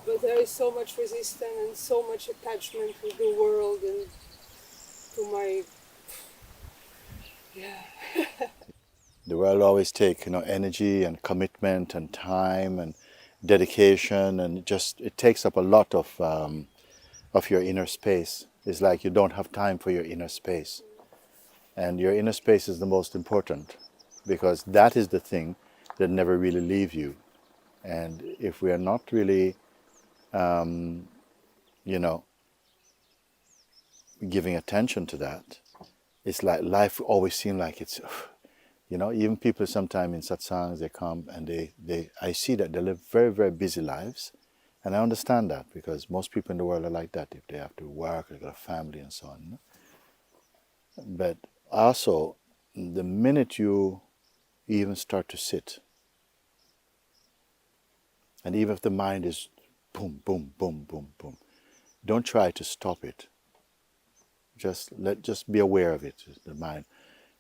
But there is so much resistance and so much attachment to the world and to my, yeah. The world always take, energy and commitment and time and dedication, and it takes up a lot of your inner space. It's like you don't have time for your inner space. And your inner space is the most important, because that is the thing that never really leave you. And if we are not really, giving attention to that, it's like life always seems like it's, even people sometimes in satsangs, they come and I see that they live very, very busy lives. And I understand that, because most people in the world are like that. If they have to work, they've got a family and so on. But also, the minute you even start to sit, and even if the mind is boom, boom, boom, boom, boom, don't try to stop it. Just be aware of it, the mind,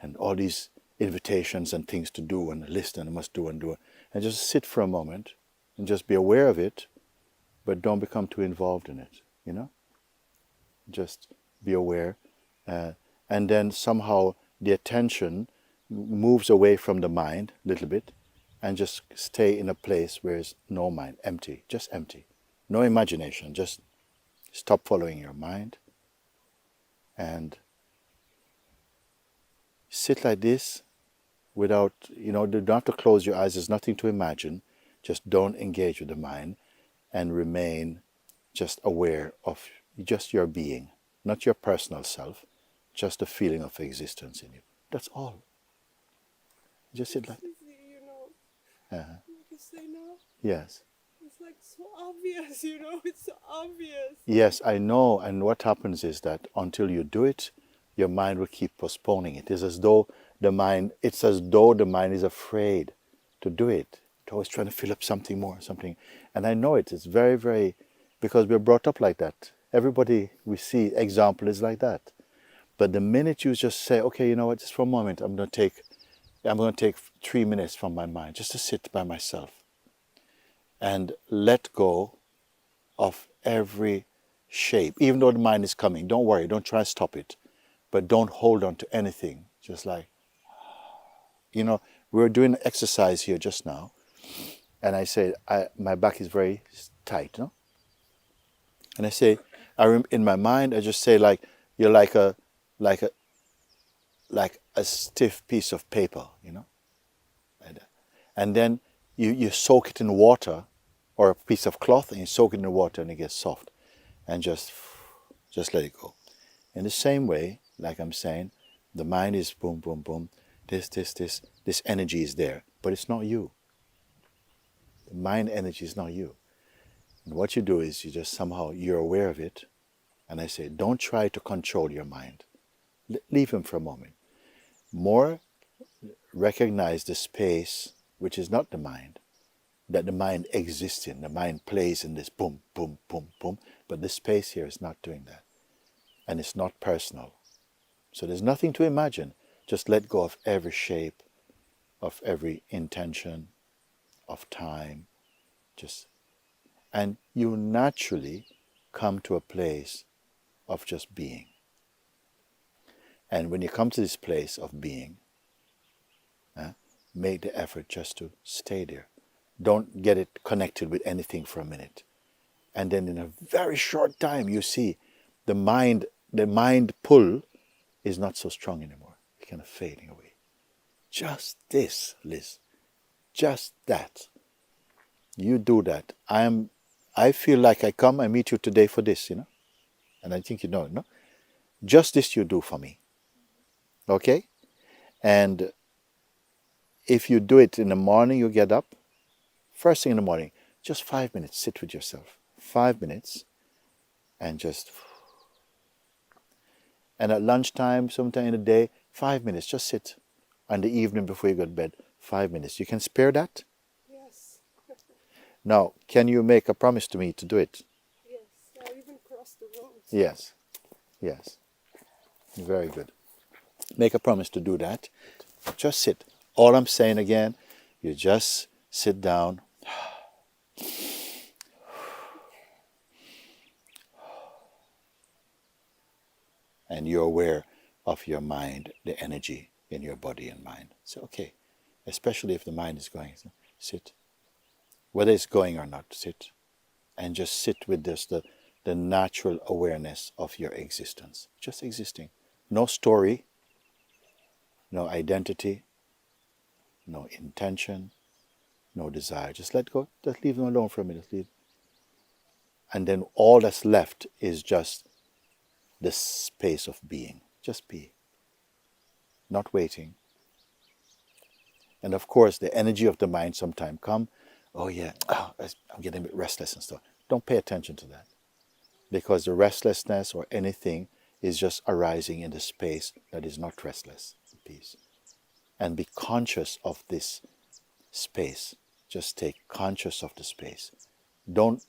and all these invitations and things to do and a list and I must do and do it. And just sit for a moment and just be aware of it, but don't become too involved in it, Just be aware. And then somehow the attention moves away from the mind a little bit and just stay in a place where there's no mind, empty, just empty. No imagination, just stop following your mind and sit like this without, you don't have to close your eyes, there's nothing to imagine. Just don't engage with the mind and remain just aware of just your being, not your personal self, just the feeling of existence in you. That's all. Just sit like, You say now? Yes. It's like so obvious, it's so obvious. Yes, I know. And what happens is that until you do it, your mind will keep postponing it. It's as though the mind is afraid to do it. It's always trying to fill up something more, something. And I know it. It's very, very, because we're brought up like that. Everybody we see example is like that. But the minute you just say, okay, you know what, just for a moment, I'm going to take 3 minutes from my mind just to sit by myself and let go of every shape. Even though the mind is coming, don't worry, don't try to stop it, but don't hold on to anything. Just like, we were doing an exercise here just now, and I said, my back is very tight, And I say, in my mind, I just say, like, you're like a stiff piece of paper, like that. And then you soak it in water, or a piece of cloth, and you soak it in the water and it gets soft, and just let it go. In the same way, like I'm saying, the mind is boom, boom, boom. This energy is there, but it's not you. The mind energy is not you. And what you do is you're aware of it, and I say, don't try to control your mind. Leave him for a moment. More recognize the space, which is not the mind, that the mind exists in. The mind plays in this boom, boom, boom, boom, but the space here is not doing that. And it's not personal. So there's nothing to imagine. Just let go of every shape, of every intention, of time. And you naturally come to a place of just being. And when you come to this place of being, make the effort just to stay there. Don't get it connected with anything for a minute. And then in a very short time, you see the mind pull is not so strong anymore. It's kind of fading away. Just this, Liz. Just that. You do that. I feel like I meet you today for this, And I think you know it, no? Just this you do for me. Okay? And if you do it in the morning, you get up, first thing in the morning, just 5 minutes, sit with yourself. 5 minutes, and and at lunchtime, sometime in the day, 5 minutes, just sit. And the evening before you go to bed, 5 minutes. You can spare that? Yes. Now, can you make a promise to me to do it? Yes, I even crossed the road. Yes. Very good. Make a promise to do that. Just sit. All I'm saying again, you just sit down and you're aware of your mind, the energy in your body and mind. So, okay, especially if the mind is going, sit. Whether it's going or not, sit. And just sit with this, the natural awareness of your existence. Just existing. No story, no identity, no intention, no desire. Just let go. Just leave them alone for a minute. Leave. And then all that's left is just the space of being. Just be. Not waiting. And of course, the energy of the mind sometimes come. Oh yeah, I'm getting a bit restless and stuff. Don't pay attention to that. Because the restlessness or anything is just arising in the space that is not restless. Peace. And be conscious of this space. Just take conscious of the space. Don't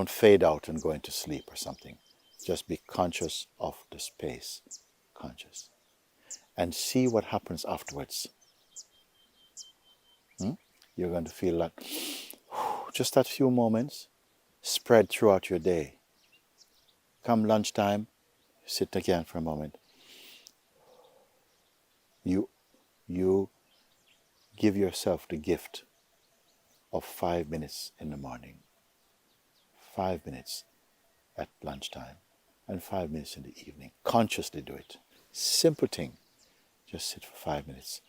fade out and go into sleep or something. Just be conscious of the space. Conscious. And see what happens afterwards. You're going to feel like just that few moments spread throughout your day. Come lunchtime, sit again for a moment. You give yourself the gift of 5 minutes in the morning, 5 minutes at lunchtime, and 5 minutes in the evening. Consciously do it. Simple thing. Just sit for 5 minutes.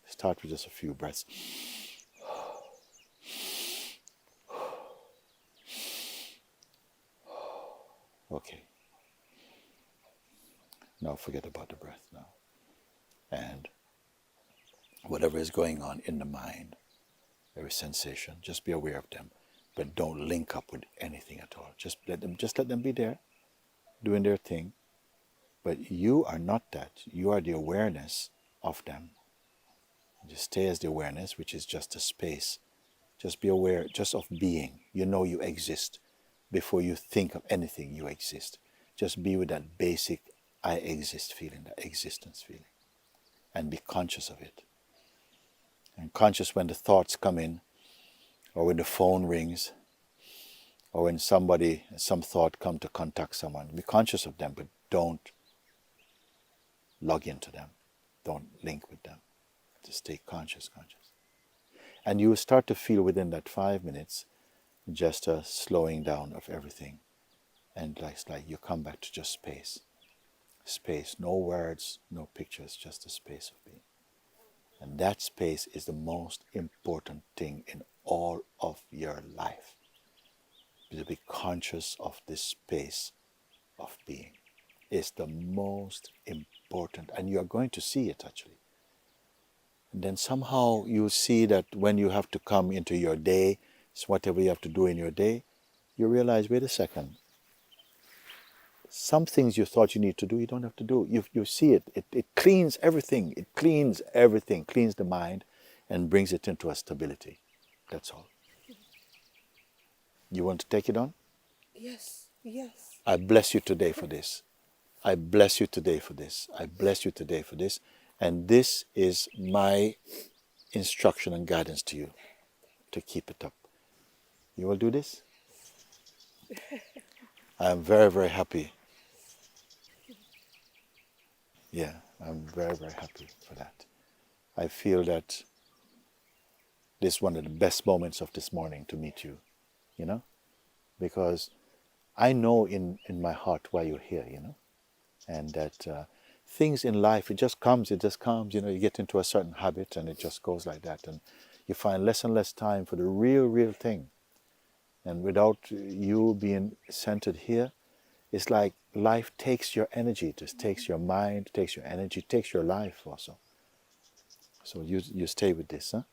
Start with just a few breaths. Okay. Now forget about the breath now. And whatever is going on in the mind, every sensation, just be aware of them. But don't link up with anything at all. Just let them be there, doing their thing. But you are not that. You are the awareness of them. Just stay as the awareness, which is just a space. Just be aware just of being. You know you exist. Before you think of anything, you exist. Just be with that basic I exist feeling, that existence feeling. And be conscious of it. And conscious when the thoughts come in, or when the phone rings, or when some thought come to contact someone. Be conscious of them, but don't log into them. Don't link with them. Just stay conscious. And you will start to feel within that 5 minutes just a slowing down of everything. And it's like you come back to just space. Space, no words, no pictures, just a space of being. And that space is the most important thing in all of your life. To be conscious of this space of being is the most important. And you are going to see it actually. And then somehow you see that when you have to come into your day, it's whatever you have to do in your day, you realize, wait a second, some things you thought you need to do, you don't have to do. You see it. It cleans everything. It cleans everything, cleans the mind and brings it into a stability. That's all. You want to take it on? Yes. I bless you today for this. I bless you today for this. I bless you today for this. And this is my instruction and guidance to you to keep it up. You will do this? I am very, very happy. Yeah, I'm very, very happy for that. I feel that this is one of the best moments of this morning to meet you, because I know in my heart why you're here, and that things in life, it just comes, you get into a certain habit and it just goes like that, and you find less and less time for the real thing. And without you being centered here, it's like life takes your energy, just takes your mind, takes your energy, takes your life also. So you stay with this, huh?